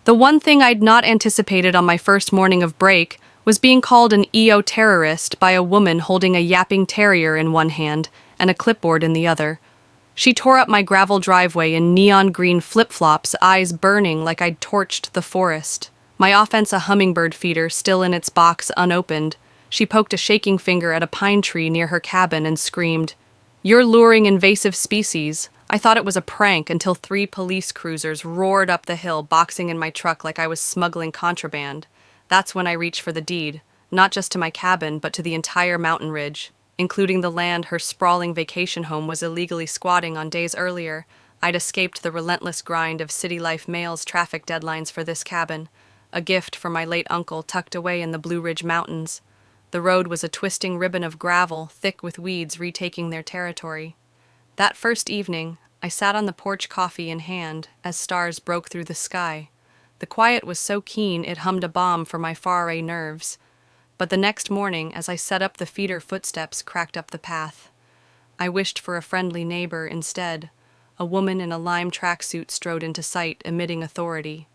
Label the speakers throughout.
Speaker 1: The one thing I'd not anticipated on my first morning of break was being called an EO terrorist by a woman holding a yapping terrier in one hand and a clipboard in the other. She tore up my gravel driveway in neon green flip-flops, eyes burning like I'd torched the forest. My offense a hummingbird feeder still in its box unopened. She poked a shaking finger at a pine tree near her cabin and screamed, "You're luring invasive species." I thought it was a prank until 3 police cruisers roared up the hill, boxing in my truck like I was smuggling contraband. That's when I reached for the deed, not just to my cabin, but to the entire mountain ridge, including the land her sprawling vacation home was illegally squatting on days earlier. I'd escaped the relentless grind of city life mail's traffic deadlines for this cabin, a gift from my late uncle tucked away in the Blue Ridge Mountains. The road was a twisting ribbon of gravel, thick with weeds retaking their territory. That first evening, I sat on the porch, coffee in hand, as stars broke through the sky. The quiet was so keen it hummed a bomb for my far-away nerves. But the next morning, as I set up the feeder, footsteps cracked up the path. I wished for a friendly neighbor instead. A woman in a lime tracksuit strode into sight, emitting authority.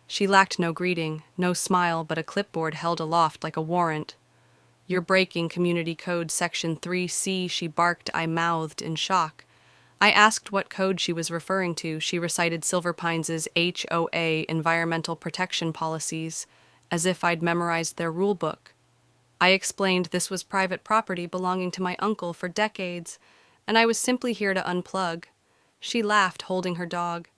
Speaker 1: She lacked no greeting, no smile, but a clipboard held aloft like a warrant. "You're breaking Community Code Section 3C, she barked. I mouthed in shock. I asked what code she was referring to. She recited Silver Pines' HOA environmental protection policies, as if I'd memorized their rule book. I explained this was private property belonging to my uncle for decades, and I was simply here to unplug. She laughed, holding her dog.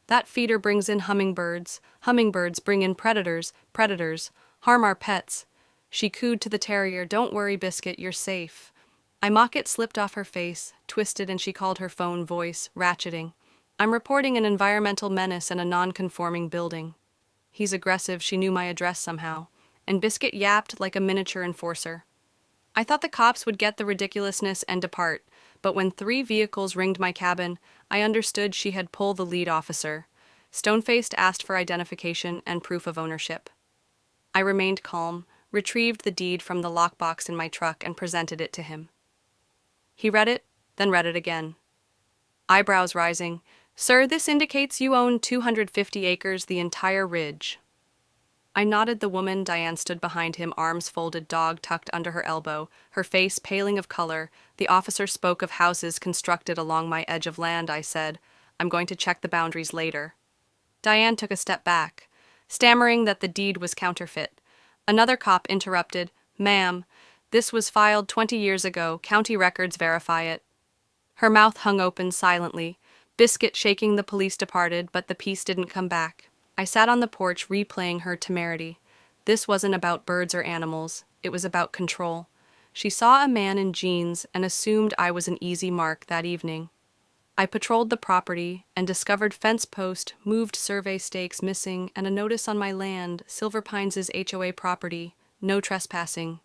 Speaker 1: "That feeder brings in hummingbirds. Hummingbirds bring in predators. Predators harm our pets." She cooed to the terrier, "Don't worry, Biscuit, you're safe." I mock it slipped off her face, twisted, and she called her phone, voice ratcheting. "I'm reporting an environmental menace in a non-conforming building." He's aggressive. She knew my address somehow. And Biscuit yapped like a miniature enforcer. I thought the cops would get the ridiculousness and depart, but when 3 vehicles ringed my cabin, I understood she had pulled the lead officer. Stone-faced asked for identification and proof of ownership. I remained calm, retrieved the deed from the lockbox in my truck, and presented it to him. He read it, then read it again. Eyebrows rising, "Sir, this indicates you own 250 acres, the entire ridge." I nodded. The woman, Diane, stood behind him, arms folded, dog tucked under her elbow, her face paling of color. The officer spoke of houses constructed along my edge of land. I said, "I'm going to check the boundaries later." Diane took a step back, stammering that the deed was counterfeit. Another cop interrupted, "Ma'am, this was filed 20 years ago. County records verify it." Her mouth hung open silently. Biscuit, shaking the police, departed, but the peace didn't come back. I sat on the porch, replaying her temerity. This wasn't about birds or animals. It was about control. She saw a man in jeans and assumed I was an easy mark that evening. I patrolled the property and discovered fence post, moved survey stakes missing, and a notice on my land, Silver Pines' HOA property, no trespassing.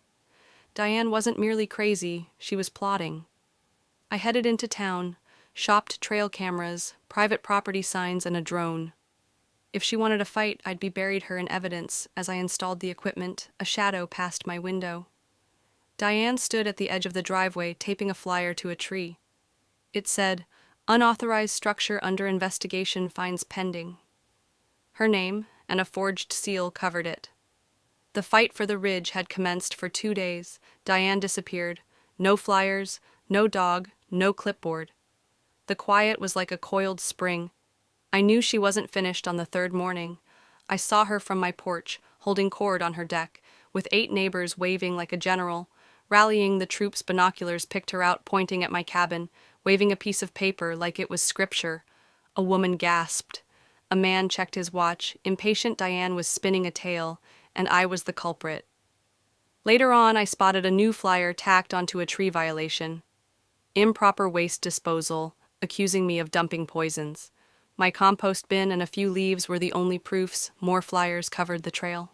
Speaker 1: Diane wasn't merely crazy, she was plotting. I headed into town, shopped trail cameras, private property signs, and a drone. If she wanted a fight, I'd be buried her in evidence. As I installed the equipment, a shadow passed my window. Diane stood at the edge of the driveway, taping a flyer to a tree. It said, "Unauthorized structure under investigation, fines pending." Her name and a forged seal covered it. The fight for the ridge had commenced. For 2 days. Diane disappeared. No flyers, no dog, no clipboard. The quiet was like a coiled spring. I knew she wasn't finished on the 3rd morning. I saw her from my porch, holding cord on her deck, with 8 neighbors waving like a general. Rallying the troops, binoculars picked her out, pointing at my cabin, waving a piece of paper like it was scripture. A woman gasped. A man checked his watch. Impatient Diane was spinning a tale, and I was the culprit. Later on, I spotted a new flyer tacked onto a tree violation. Improper waste disposal, accusing me of dumping poisons. My compost bin and a few leaves were the only proofs. More flyers covered the trail.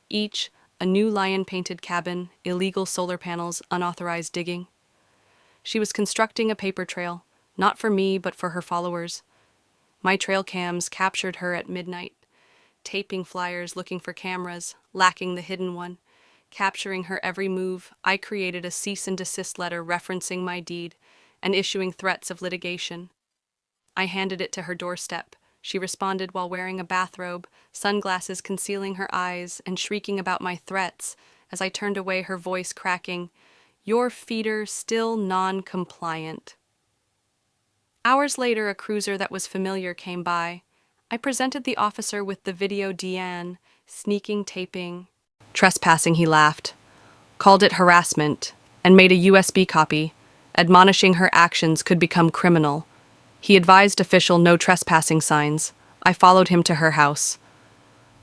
Speaker 1: Each, a new lion-painted cabin, illegal solar panels, unauthorized digging. She was constructing a paper trail, not for me, but for her followers. My trail cams captured her at midnight, taping flyers, looking for cameras, lacking the hidden one. Capturing her every move, I created a cease and desist letter referencing my deed and issuing threats of litigation. I handed it to her doorstep, she responded while wearing a bathrobe, sunglasses concealing her eyes, and shrieking about my threats. As I turned away, her voice cracking, "Your feeder still non-compliant." Hours later, a cruiser that was familiar came by. I presented the officer with the video Deanne, sneaking taping. Trespassing, he laughed, called it harassment, and made a USB copy, admonishing her actions could become criminal. He advised official no trespassing signs. I followed him to her house.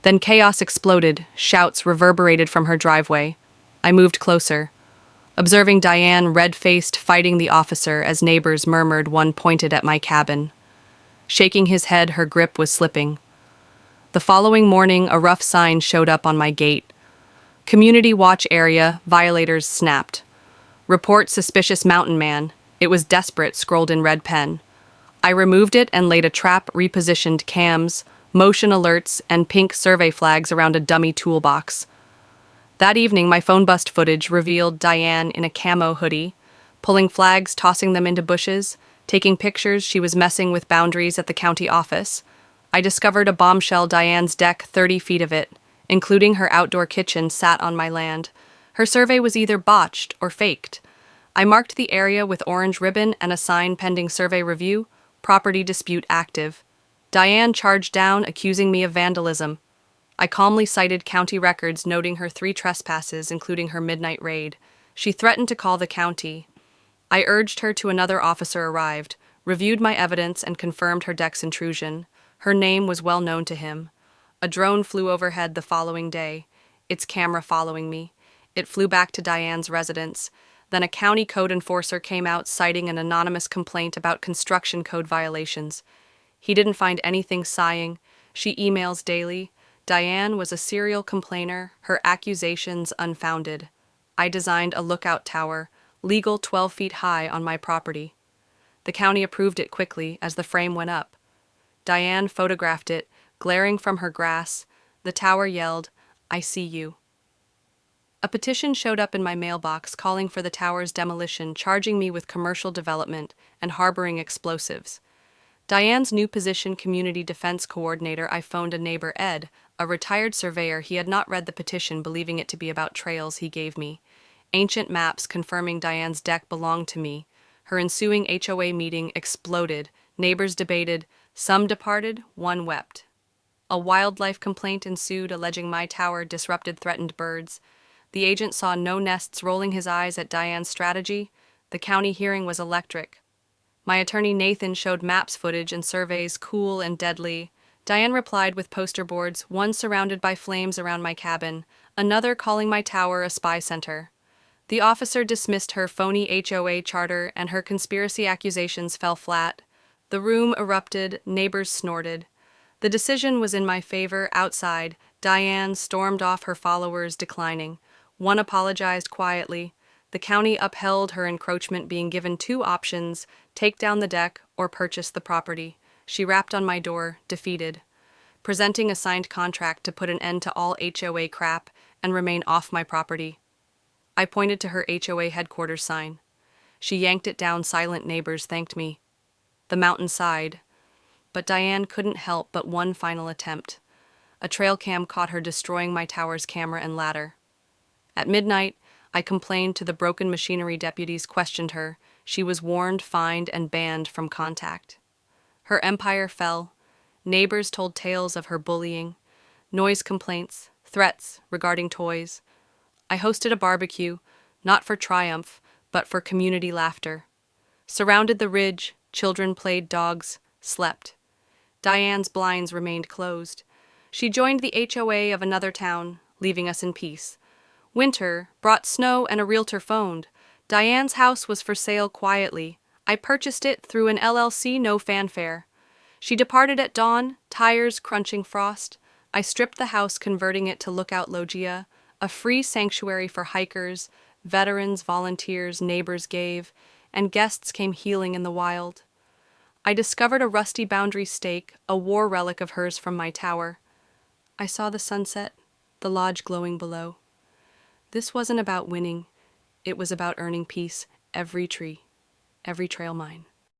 Speaker 1: Then chaos exploded, shouts reverberated from her driveway. I moved closer, observing Diane red-faced fighting the officer as neighbors murmured one pointed at my cabin. Shaking his head, her grip was slipping. The following morning, a rough sign showed up on my gate. Community watch area, violators snapped. Report suspicious mountain man. It was desperate, scrolled in red pen. I removed it and laid a trap, repositioned cams, motion alerts, and pink survey flags around a dummy toolbox. That evening, my phone bust footage revealed Diane in a camo hoodie, pulling flags, tossing them into bushes, taking pictures. She was messing with boundaries at the county office. I discovered a bombshell. Diane's deck, 30 feet of it, including her outdoor kitchen, sat on my land. Her survey was either botched or faked. I marked the area with orange ribbon and a sign pending survey review, property dispute active. Diane charged down, accusing me of vandalism. I calmly cited county records noting her 3 trespasses, including her midnight raid. She threatened to call the county. I urged her to. Another officer arrived, reviewed my evidence, and confirmed her deck's intrusion. Her name was well known to him. A drone flew overhead the following day, its camera following me. It flew back to Diane's residence. Then a county code enforcer came out citing an anonymous complaint about construction code violations. He didn't find anything. Sighing, she emails daily. Diane was a serial complainer, her accusations unfounded. I designed a lookout tower, legal 12 feet high, on my property. The county approved it quickly as the frame went up. Diane photographed it, glaring from her grass. The tower yelled, "I see you." A petition showed up in my mailbox calling for the tower's demolition, charging me with commercial development and harboring explosives. Diane's new position, community defense coordinator. I phoned a neighbor, Ed, a retired surveyor. He had not read the petition, believing it to be about trails he gave me. Ancient maps confirming Diane's deck belonged to me. Her ensuing HOA meeting exploded. Neighbors debated. Some departed, one wept. A wildlife complaint ensued, alleging my tower disrupted threatened birds. The agent saw no nests, rolling his eyes at Diane's strategy. The county hearing was electric. My attorney Nathan showed maps, footage, and surveys, cool and deadly. Diane replied with poster boards, one surrounded by flames around my cabin, another calling my tower a spy center. The officer dismissed her phony HOA charter, and her conspiracy accusations fell flat. The room erupted, neighbors snorted. The decision was in my favor. Outside, Diane stormed off, her followers declining. One apologized quietly. The county upheld her encroachment, being given 2 options: take down the deck or purchase the property. She rapped on my door, defeated, presenting a signed contract to put an end to all HOA crap and remain off my property. I pointed to her HOA headquarters sign. She yanked it down. Silent neighbors thanked me. The mountain sighed. But Diane couldn't help but one final attempt. A trail cam caught her destroying my tower's camera and ladder. At midnight, I complained to the broken machinery. Deputies questioned her. She was warned, fined, and banned from contact. Her empire fell. Neighbors told tales of her bullying, noise complaints, threats regarding toys. I hosted a barbecue, not for triumph, but for community laughter. Surrounded the ridge, children played, dogs slept. Diane's blinds remained closed. She joined the HOA of another town, leaving us in peace. Winter brought snow, and a realtor phoned. Diane's house was for sale quietly. I purchased it through an LLC, no fanfare. She departed at dawn, tires crunching frost. I stripped the house, converting it to lookout loggia, a free sanctuary for hikers, veterans, volunteers. Neighbors gave, and guests came healing in the wild. I discovered a rusty boundary stake, a war relic of hers from my tower. I saw the sunset, the lodge glowing below. This wasn't about winning. It was about earning peace. Every tree, every trail mine.